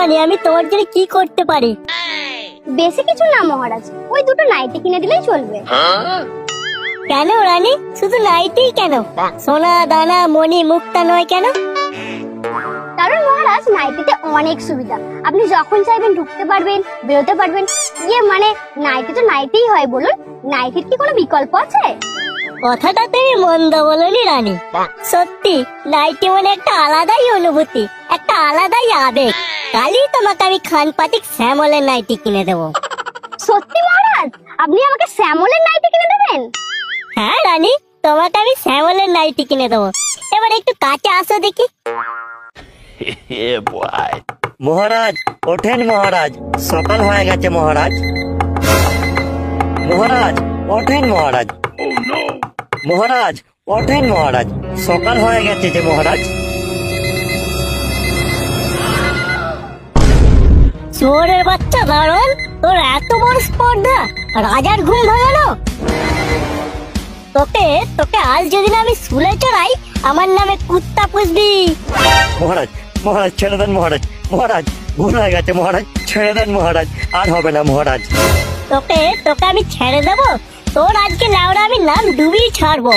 রানী, আমি তোমার জন্য কি করতে পারি? বেশি কিছু না মহারাজ, ওই দুটো নাইটি কিনে দিলেই চলবে। কেন রানী, শুধু নাইটি কেন? সোনা দানা মণি মুক্তা নয় কেন? কারণ মহারাজ নাইটিতে অনেক সুবিধা, আপনি যখন চাইবেন ঢুকতে পারবেন, বেরোতে পারবেন। মানে নাইটি তো নাইটিই হয়, বলুন নাইটির কি কোনো বিকল্প আছে? কথাটা তুমি মন্দ বলনি রানী, সত্যি নাইটি মানে একটা আলাদাই অনুভূতি, একটা আলাদাই আবেগ। কালই তোমাকে আমি খানপাতিক শ্যামলের নাইটি কিনে দেবো। সত্যি মহারাজ, আপনি আমাকে শ্যামলের নাইটি কিনে দেবেন? হ্যাঁ রানী, তোমাকে আমি শ্যামলের নাইটি কিনে দেবো। এবার একটু কাছে আসো দেখি। মহারাজ ওঠেন মহারাজ, সকাল হয়ে গেছে মহারাজ। মহারাজ ওঠেন মহারাজ। মহারাজ ওঠেন মহারাজ, সকাল হয়ে গেছে যে মহারাজ। চোরের বাচ্চা দারোয়ান, তোর এত বড় স্পর্ধা রাজার ঘুম ভাঙানো! তোকে তোকে আজ যদি না আমি শুলে চড়াই, আমার নামে কুত্তা পুষবি। মহারাজ মহারাজ ছেড়ে দেন মহারাজ। মহারাজ ভুল হয়ে গেছে মহারাজ, ছেড়ে দেন মহারাজ, আর হবে না মহারাজ। তোকে তোকে আমি ছেড়ে দেবো? তোর আজকে লাউড়া আমি নাম ডুবিয়ে ছাড়বো।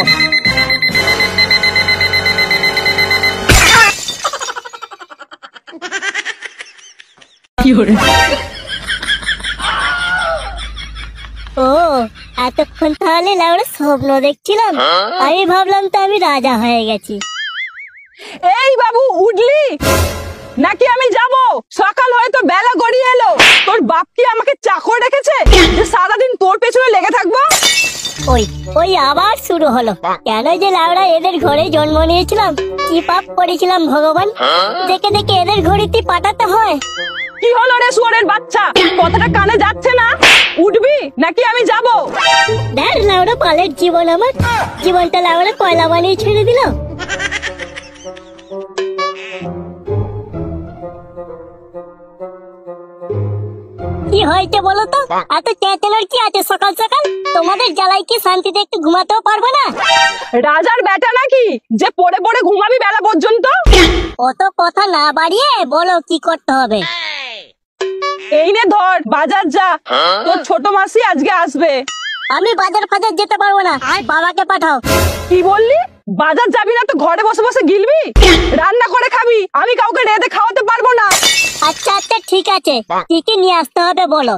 ও এতক্ষণ তাহলে লাউড়া স্বপ্ন দেখছিলাম। আমি ভাবলাম তো আমি রাজা হয়ে গেছি। এই বাবু, উঠলি নাকি আমি যাব? সকাল হয়তো বেলা গড়িয়ে এলো। তোর বাপ কি আমাকে চাকর রেখেছে যে সারাদিন তোর পেছনে লেগে থাকবো? ওই ওই আবার শুরু হলো। কেন যে লাউড়া এদের ঘরে জন্ম নিয়েছিলাম, কি পাপ করেছিলাম ভগবান, দেখে দেখে এদের ঘড়িতে পাঠাতে হয়। কি হলো রে শুয়োরের বাচ্চা, কথাটা কানে যাচ্ছে না? উঠবি নাকি আমি যাব? দেখ লাউড়া পালের জীবন, আমার জীবনটা লাউড়া কয়লা বানিয়ে ছেড়ে দিল। কি হয়েছে বলো তো? এত চেঁচানোর কি আছে সকাল সকাল? তোমাদের জ্বালাই কি শান্তিতে একটু ঘুমাতেও পারবো না? রাজার বেটা নাকি যে পড়ে পড়ে ঘুমাবি বেলা পর্যন্ত? অত কথা না বাড়িয়ে বলো কি করতে হবে। এই নে ধর, বাজার যা, তোর ছোট মাসি আজকে আসবে। আমি বাজার ফাজার যেতে পারবো না, বাবাকে পাঠাও। কি বললি? বাজার যাবি না তো ঘরে বসে বসে গিলবি? রান্না করে খাবি, আমি কাউকে রেঁধে খাওয়াতে পারবো না। আচ্ছা আচ্ছা ঠিক আছে, কি কি নিয়ে আসতে হবে বলো।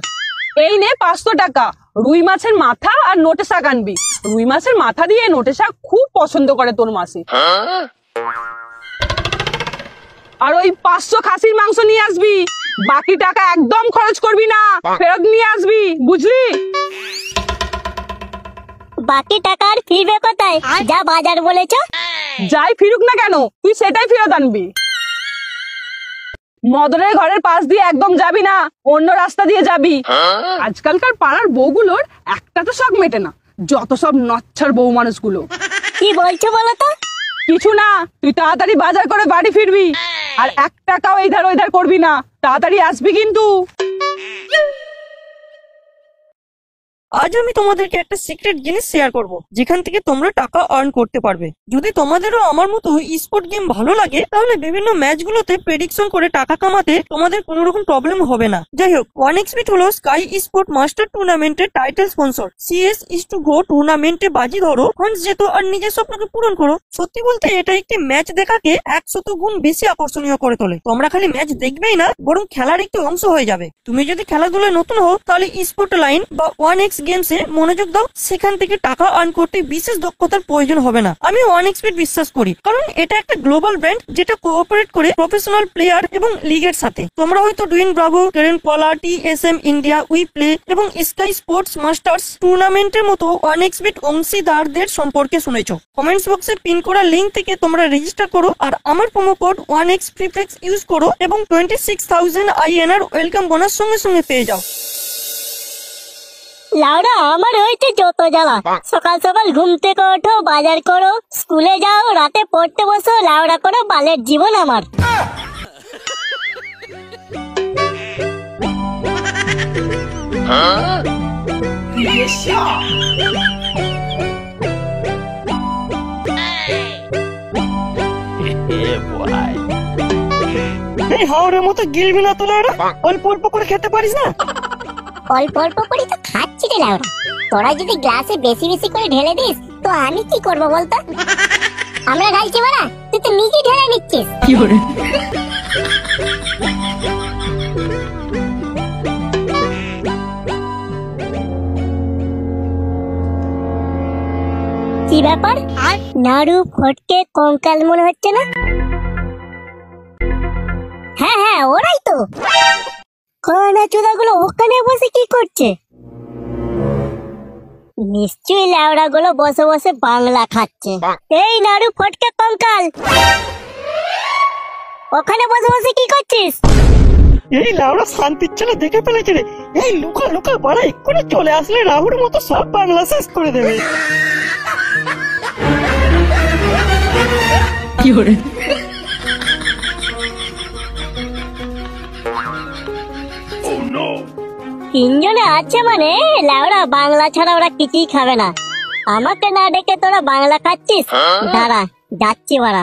এই নে 500 টাকা, রুই মাছের মাথা আর নোটে শাক আনবি। রুই মাছের মাথা দিয়ে নোটে শাক খুব পছন্দ করে তোর মাসি। আর ওই 500 খাসির মাংস নিয়ে আসবি। বাকি টাকা একদম খরচ করবি না, ফেরত নিয়ে আসবি, বুঝলি? বাকি টাকা আর ফিরবে কোথায়? যা বাজার বলেছো। যাই ফিরুক না কেন, তুই সেটাই ফেরত আনবি। মদনের ঘরের পাশ দিয়ে একদম যাবি না, অন্য রাস্তা দিয়ে যাবি। আজকালকার পাড়ার বউগুলোর একটা তো শখ মেটে না, যত সব নচ্ছার বউ মানুষগুলো। কি বলছো বলো তো? কিছু না, তুই তাড়াতাড়ি বাজার করে বাড়ি ফিরবি। আর 1 টাকাও এইধার ওইধার করবি না, তাড়াতাড়ি আসবি কিন্তু। আজ আমি তোমাদেরকে একটা সিক্রেট জিনিস শেয়ার করব, যেখান থেকে তোমরা টাকা আর্ন করতে পারবে। যদি তোমাদেরও আমার মতো স্পোর্ট গেম ভালো লাগে, তাহলে বিভিন্ন ম্যাচগুলোতে প্রেডিকশন করে টাকা কামাতে তোমাদের কোনো রকম প্রবলেম হবে না। যাই হোক, 1xBet হলো স্কাই স্পোর্ট মাস্টার টুর্নামেন্টের title sponsor. CS is to go টুর্নামেন্টে বাজি ধরো, ফান্ডস যেত আর নিজের স্বপ্নকে পূরণ করো। সত্যি বলতে এটা একটি ম্যাচ দেখাকে 100 গুণ বেশি আকর্ষণীয় করে তোলে। তোমরা খালি ম্যাচ দেখবেই না, বরং খেলার একটি অংশ হয়ে যাবে। তুমি যদি খেলাধুলায় নতুন হও, তাহলে স্পোর্ট লাইন বা 1x গেমসে মনোযোগ দাও। সেখান থেকে টাকা আর্ন করতে বিশেষ দক্ষতার প্রয়োজন হবে না। আমি 1xBet বিশ্বাস করি, কারণ এটা একটা গ্লোবাল ব্র্যান্ড যেটা কোঅপারেট করে প্রফেশনাল প্লেয়ার এবং লিগের সাথে। তোমরা হয়তো ডুইন ব্রাভো, কেরেন পলা, TSM ইন্ডিয়া, উই প্লে এবং স্কাই স্পোর্টস মাস্টার্স টুর্নামেন্টের মতো 1xBet অংশীদারদের সম্পর্কে শুনেছো। কমেন্টস বক্সে পিন করা লিংক থেকে তোমরা রেজিস্টার করো আর আমার প্রোমো কোড 1xPreflex ইউজ করো এবং 26,000 INR ওয়েলকাম বোনাস সঙ্গে সঙ্গে পেয়ে যাও। লাউড়া আমার হয়েছে যত জ্বালা। সকাল সকাল ঘুম থেকে ওঠো, বাজার করো, স্কুলে যাও, রাতে পড়তে বসো, লাউড়া করো বালের জীবন আমার। এই হাওড়ের মতো গিলবি না তো লাউড়া, অল্প অল্প করে খেতে পারিস না? অল্প অল্প করে তো খাচ্ছি রে লাউড়া, তোরা যদি গ্লাসে বেশি বেশি করে ঢেলে দিস তো আমি কি করবো বলতো? আমরা ঢালছি বাড়া, তুই তো নিজে ঢেলে নিচ্ছিস। কি ব্যাপার, নাড়ু ফটকে কঙ্কাল মনে হচ্ছে না? হ্যাঁ হ্যাঁ ওরাই তো। কানা চোদাগুলো ওখানে বসে কি করছে? নিশ্চয়ই ল্যাওড়া গুলো বসে বসে বাংলা খাচ্ছে। এই নাড়ু ফটকে কঙ্কাল, ওখানে বসে বসে কি করছিস? এই লাউড়া শান্তির ছেলে দেখে ফেলেছে রে। এই লুকা লুকা বাড়া, এক্ষুনি চলে আসলে রাহুর মতো সব বাংলা শেষ করে দেবে। তিনজনে আছে মানে ল্যাওড়া বাংলা ছাড়া ওরা কিছুই খাবে না। আমাকে না ডেকে তোরা বাংলা খাচ্ছিস? দাঁড়া যাচ্ছি বাড়া।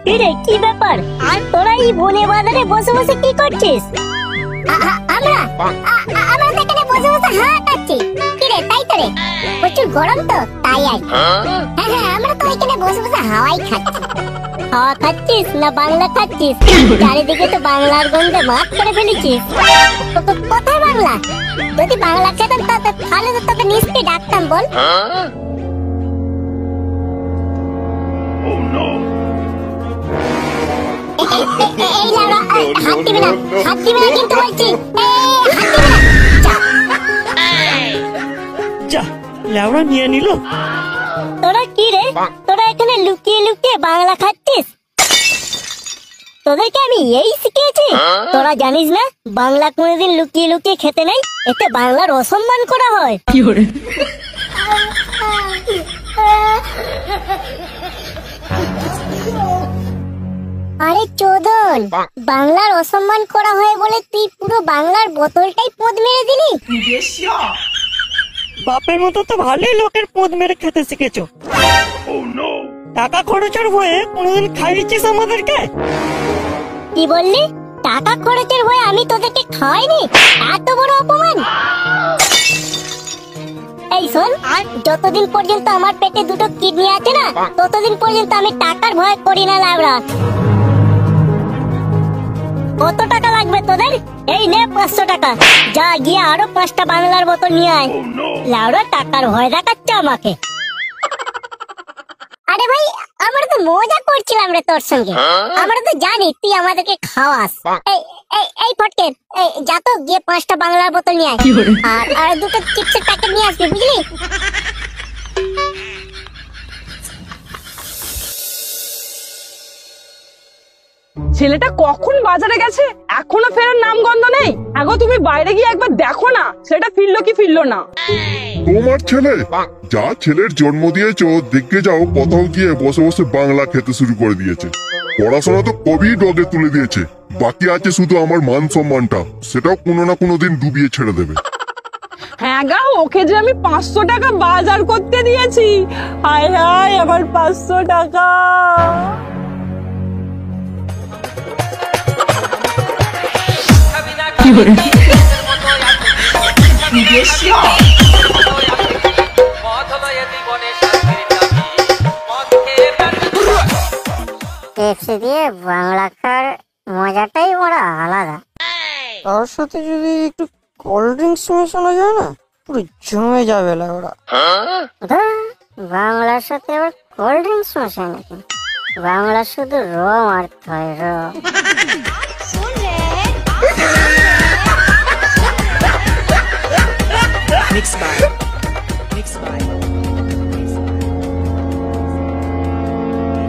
কিরে কি ব্যাপার, তোরা এই বনে বাজারে বসে বসে কি করছিস? আমরা আমরা তো এখানে বসে বসে হাওয়া খাচ্ছি। কিরে তাই তো রে, প্রচুর গরম তো তাই আর। হ্যাঁ হ্যাঁ আমরা তো এখানে বসে বসে হাওয়াই খাচ্ছি। হাওয়া খাচ্ছিস না বাংলা খাচ্ছিস? চারিদিকে তো বাংলার গন্ধে মাঠ করে ফেলেছিস। কোথায় বাংলা? যদি বাংলা খেতাম তাহলে তো তোকে নিশ্চয়ই ডাকতাম বল। এই লাউড়া হাত দিবি না, হাত দিবি না কিন্তু বলছি। হাত দিবি না। যা ল্যাওড়া নিয়ে নিল। তোরা কি রে, তোরা এখানে লুকিয়ে লুকিয়ে বাংলা খাচ্ছিস? তোদেরকে আমি এই শিখিয়েছি? তোরা জানিস না বাংলা কোনোদিন লুকিয়ে লুকিয়ে খেতে নেই, এতে বাংলার অসম্মান করা হয়। আরে চোদন, বাংলার অসম্মান করা হয় বলে তুই পুরো বাংলার বোতলটাই পোদ মেরে দিলি। বাপের মতো তো ভালোই লোকের পোদ মেরে খেতে শিখেছো। টাকা খরচের ভয়ে কোনোদিন খাইয়েছিস আমাদেরকে? কি বললি? টাকা খরচের ভয়ে আমি তোদেরকে খাওয়াইনি? এত বড় অপমান! এই শোন, যতদিন পর্যন্ত আমার পেটে দুটো কিডনি আছে না, ততদিন পর্যন্ত আমি টাকার ভয় করি না লাউড়া। কত টাকা লাগবে তোদের? এই নে 500 টাকা, যা গিয়ে আরো 5টা বাংলার বোতল নিয়ে আয়। লাউড়া টাকার ভয় দেখাচ্ছে আমাকে। আরে ভাই আমরা তো মজা করছিলাম রে তোর সঙ্গে, আমরা তো জানি তুই আমাদেরকে খাওয়াস। এই ফটকে, যা তো গিয়ে 5টা বাংলার বোতল নিয়ে আয়, আর দুটো চিপসের প্যাকেট নিয়ে আসবি বুঝলি? ছেলেটা কখন বাজারে গেছে, এখনো ফেরার নাম গন্ধ নেই। আগো তুমি বাইরে গিয়ে একবার দেখো না ছেলেটা ফিরলো কি ফিরলো না। তোমার ছেলে? যা ছেলের জন্ম দিয়েছো দেখে যাও, কোথাও গিয়ে বসে বসে বাংলা খেতে শুরু করে দিয়েছে। পড়াশোনা তো কবি ডগে তুলে দিয়েছে, বাকি আছে শুধু আমার মান সম্মানটা, সেটাও কোনো না কোনো দিন ডুবিয়ে ছেড়ে দেবে। হ্যাঁ গা, ওকে যে আমি 500 টাকা বাজার করতে দিয়েছি। হায় হায় আমার 500 টাকা। পেপসি দিয়ে বাংলা খাওয়ার মজাটাই বড় আলাদা। তার সাথে যদি একটু কোল্ড ড্রিঙ্কস মেশানো যায় না, পুরো জমে যাবে লাউড়া। বাংলার সাথে আবার কোল্ড ড্রিঙ্কস মেশায় নাকি? বাংলা শুধু র মারতে হয়, র।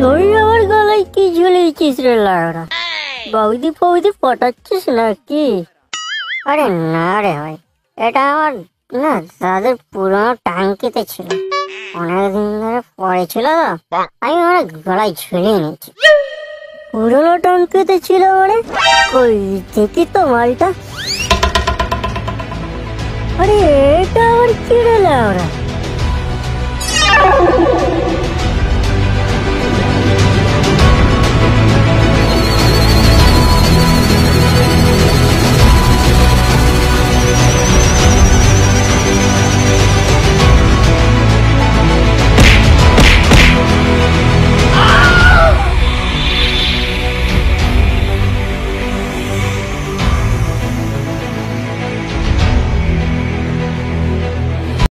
তুই আমার গলায় কি ঝুলিয়েছিস রে লাউড়া? বৌদি ফৌদি পটাচ্ছিস নাকি? আরে না রে ভাই, এটা আমার না দাদের পুরোনো টাঙ্কিতে ছিল, অনেকদিন ধরে পড়েছিল তো, আমি মানে গলায় ঝুলিয়ে নিয়েছি। পুরোনো টাঙ্কিতে ছিল মানে? কই দেখি তো মালটা। আরে এটা আবার কি রে লাউড়া?